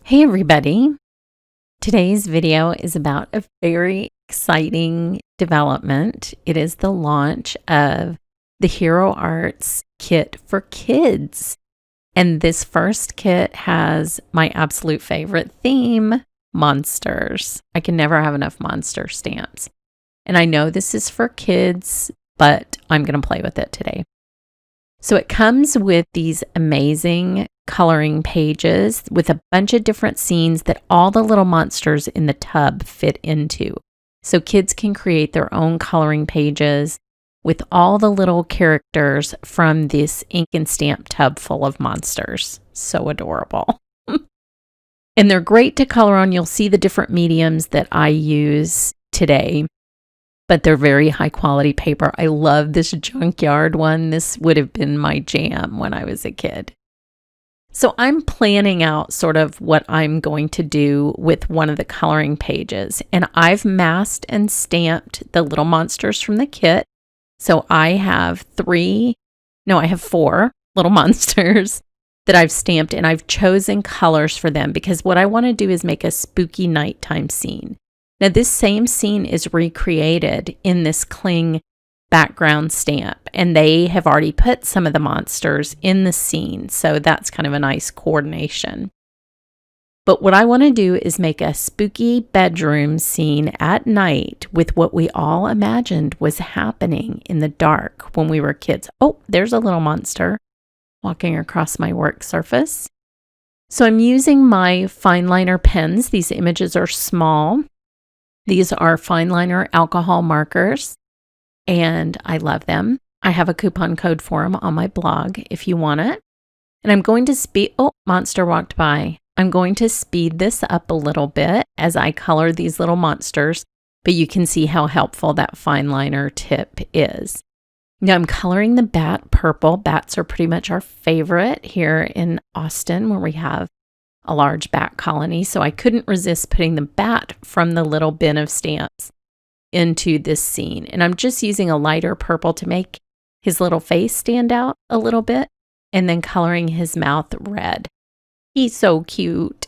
Hey everybody! Today's video is about a very exciting development. It is the launch of the Hero Arts kit for kids. And this first kit has my absolute favorite theme, monsters. I can never have enough monster stamps. And I know this is for kids, but I'm going to play with it today. So it comes with these amazing coloring pages with a bunch of different scenes that all the little monsters in the tub fit into. So kids can create their own coloring pages with all the little characters from this ink and stamp tub full of monsters. So adorable. And they're great to color on. You'll see the different mediums that I use today, but they're very high quality paper. I love this junkyard one. This would have been my jam when I was a kid. So I'm planning out sort of what I'm going to do with one of the coloring pages. And I've masked and stamped the little monsters from the kit. So I have four little monsters that I've stamped, and I've chosen colors for them because what I want to do is make a spooky nighttime scene. Now this same scene is recreated in this cling background stamp, and they have already put some of the monsters in the scene, so that's kind of a nice coordination. But what I want to do is make a spooky bedroom scene at night with what we all imagined was happening in the dark when we were kids. Oh, there's a little monster walking across my work surface. So I'm using my fine liner pens. These images are small. These are fine liner alcohol markers, and I love them. I have a coupon code for them on my blog if you want it. And I'm going to monster walked by. I'm going to speed this up a little bit as I color these little monsters, but you can see how helpful that fine liner tip is. Now I'm coloring the bat purple. Bats are pretty much our favorite here in Austin, where we have a large bat colony. So I couldn't resist putting the bat from the little bin of stamps into this scene. And I'm just using a lighter purple to make his little face stand out a little bit, and then coloring his mouth red. He's so cute.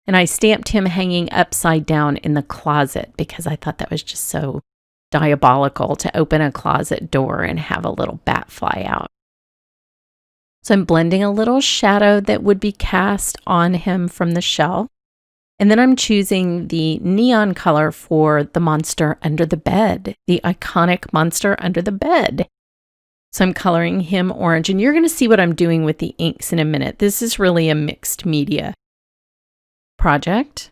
And I stamped him hanging upside down in the closet because I thought that was just so diabolical to open a closet door and have a little bat fly out. So I'm blending a little shadow that would be cast on him from the shelf. And then I'm choosing the neon color for the monster under the bed, the iconic monster under the bed. So I'm coloring him orange, and you're going to see what I'm doing with the inks in a minute. This is really a mixed media project.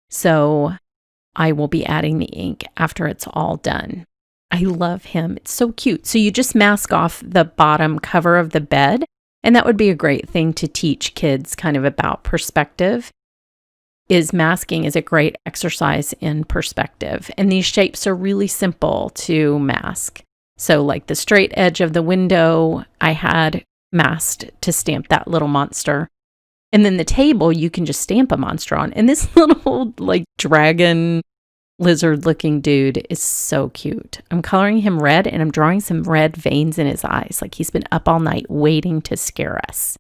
So I will be adding the ink after it's all done. I love him. It's so cute. So you just mask off the bottom cover of the bed, and that would be a great thing to teach kids kind of about perspective. Masking is a great exercise in perspective. And these shapes are really simple to mask. So like the straight edge of the window, I had masked to stamp that little monster. And then the table, you can just stamp a monster on. And this little like dragon lizard looking dude is so cute. I'm coloring him red, and I'm drawing some red veins in his eyes, like he's been up all night waiting to scare us.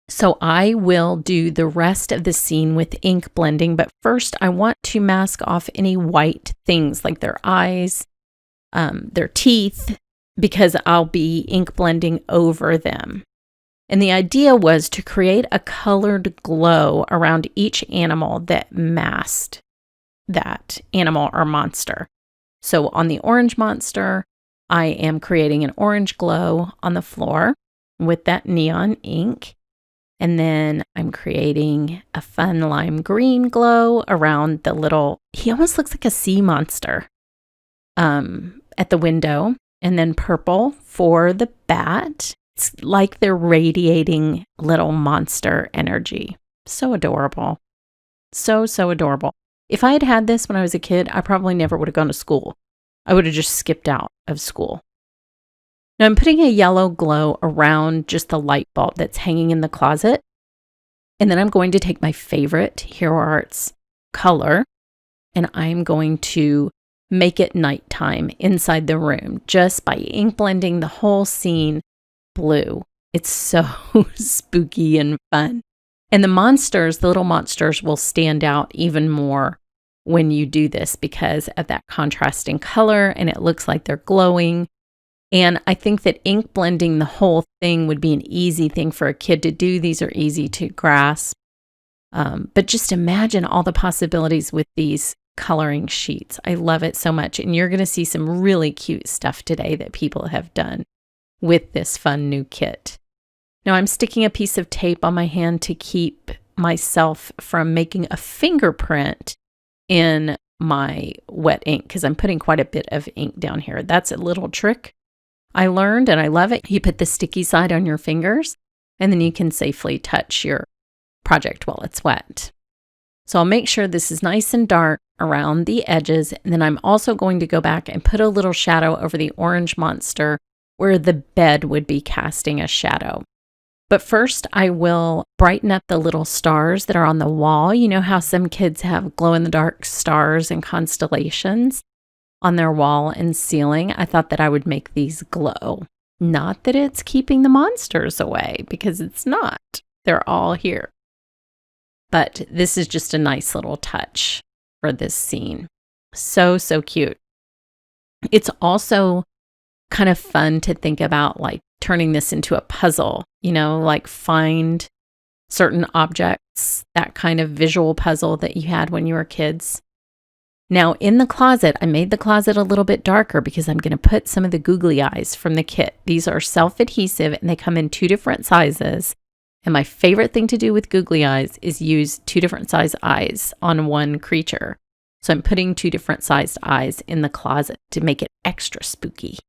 So I will do the rest of the scene with ink blending, but first I want to mask off any white things like their eyes, their teeth, because I'll be ink blending over them. And the idea was to create a colored glow around each animal that masked that animal or monster. So on the orange monster, I am creating an orange glow on the floor with that neon ink. And then I'm creating a fun lime green glow around the little, he almost looks like a sea monster at the window. And then purple for the bat. It's like they're radiating little monster energy. So adorable. So adorable. If I had had this when I was a kid, I probably never would have gone to school. I would have just skipped out of school. Now I'm putting a yellow glow around just the light bulb that's hanging in the closet. And then I'm going to take my favorite Hero Arts color, and I'm going to make it nighttime inside the room just by ink blending the whole scene blue. It's so spooky and fun. And the monsters, the little monsters, will stand out even more when you do this because of that contrasting color, and it looks like they're glowing. And I think that ink blending the whole thing would be an easy thing for a kid to do. These are easy to grasp. But just imagine all the possibilities with these coloring sheets. I love it so much. And you're going to see some really cute stuff today that people have done with this fun new kit. Now I'm sticking a piece of tape on my hand to keep myself from making a fingerprint in my wet ink because I'm putting quite a bit of ink down here. That's a little trick I learned and I love it. You put the sticky side on your fingers and then you can safely touch your project while it's wet. So I'll make sure this is nice and dark around the edges, and then I'm also going to go back and put a little shadow over the orange monster where the bed would be casting a shadow. But first I will brighten up the little stars that are on the wall. You know how some kids have glow-in-the-dark stars and constellations on their wall and ceiling? I thought that I would make these glow. Not that it's keeping the monsters away, because it's not. They're all here. But this is just a nice little touch for this scene. So, so cute. It's also kind of fun to think about like turning this into a puzzle, you know, like find certain objects, that kind of visual puzzle that you had when you were kids. Now in the closet, I made the closet a little bit darker because I'm going to put some of the Googly Eyes from the kit. These are self-adhesive and they come in 2 different sizes. And my favorite thing to do with Googly Eyes is use 2 different size eyes on one creature. So I'm putting 2 different sized eyes in the closet to make it extra spooky.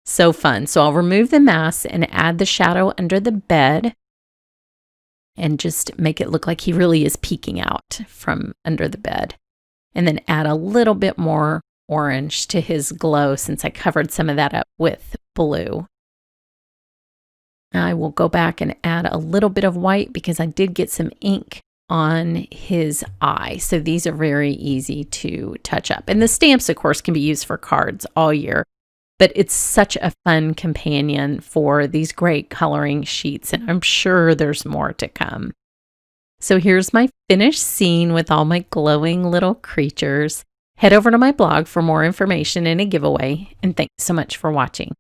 So fun. So I'll remove the mask and add the shadow under the bed and just make it look like he really is peeking out from under the bed. And then add a little bit more orange to his glow since I covered some of that up with blue. I will go back and add a little bit of white because I did get some ink on his eye. So these are very easy to touch up. And the stamps, of course, can be used for cards all year. But it's such a fun companion for these great coloring sheets. And I'm sure there's more to come. So here's my finished scene with all my glowing little creatures. Head over to my blog for more information and a giveaway. And thanks so much for watching.